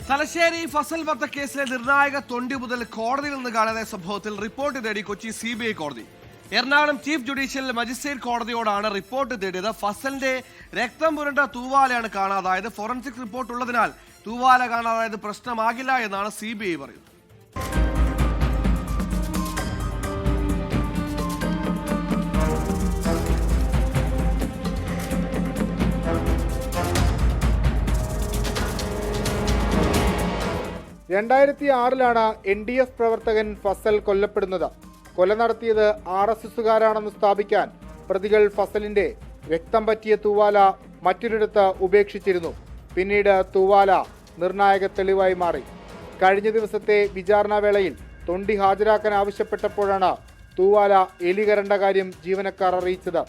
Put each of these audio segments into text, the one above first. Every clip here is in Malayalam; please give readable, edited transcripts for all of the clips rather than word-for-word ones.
തലശ്ശേരി ഫസൽ വധക്കേസിലെ നിർണായക തൊണ്ടി മുതൽ കോടതിയിൽ നിന്ന് കാണാതെ സംഭവത്തിൽ റിപ്പോർട്ട് തേടി കൊച്ചി CBI കോടതി. എറണാകുളം ചീഫ് ജുഡീഷ്യൽ മജിസ്ട്രേറ്റ് കോടതിയോടാണ് റിപ്പോർട്ട് തേടിയത്. ഫസലിന്റെ രക്തം പുരണ്ട തൂവാലയാണ് കാണാതായത്. ഫോറൻസിക് റിപ്പോർട്ട് ഉള്ളതിനാൽ തൂവാല കാണാതായത് പ്രശ്നമാകില്ല എന്നാണ് CBI പറയുന്നത്. ാണ് NDF പ്രവർത്തകൻ ഫസൽ കൊല്ലപ്പെടുന്നത്. കൊല നടത്തിയത് RSSകാരാണെന്ന് സ്ഥാപിക്കാൻ പ്രതികൾ ഫസലിന്റെ രക്തം പറ്റിയ തൂവാല മറ്റൊരിടത്ത് ഉപേക്ഷിച്ചിരുന്നു. പിന്നീട് തൂവാല നിർണായക തെളിവായി മാറി. കഴിഞ്ഞ ദിവസത്തെ വിചാരണ വേളയിൽ തൊണ്ടി ഹാജരാക്കാൻ ആവശ്യപ്പെട്ടപ്പോഴാണ് തൂവാല എലികരണ്ട കാര്യം ജീവനക്കാർ അറിയിച്ചത്.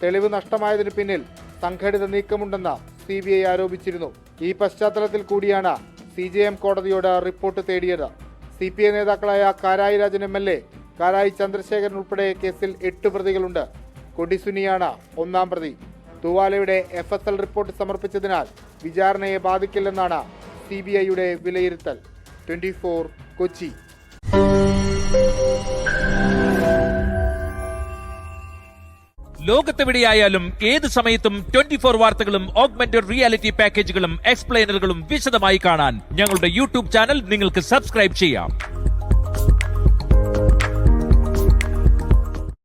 തെളിവ് നഷ്ടമായതിനു പിന്നിൽ സംഘടിത നീക്കമുണ്ടെന്ന് CBI ആരോപിച്ചിരുന്നു. ഈ പശ്ചാത്തലത്തിൽ കൂടിയാണ് CJM കോടതിയോട് റിപ്പോർട്ട് തേടിയത്. CPI നേതാക്കളായ കാരായി രാജൻ MLA, കാരായി ചന്ദ്രശേഖരൻ ഉൾപ്പെടെ കേസിൽ 8 പ്രതികളുണ്ട്. കൊടിസുനിയാണ് ഒന്നാം പ്രതി. തൂവാലയുടെ FSL റിപ്പോർട്ട് സമർപ്പിച്ചതിനാൽ വിചാരണയെ ബാധിക്കില്ലെന്നാണ് CBIയുടെ വിലയിരുത്തൽ. 24 കൊച്ചി. ലോകത്തെവിടെയായാലും ഏത് സമയത്തും 24 വാർത്തകളും ഓഗ്മെന്റഡ് റിയാലിറ്റി പാക്കേജുകളും എക്സ്പ്ലെയിനറുകളും വിശദമായി കാണാൻ ഞങ്ങളുടെ YouTube ചാനൽ നിങ്ങൾക്ക് സബ്സ്ക്രൈബ് ചെയ്യാം.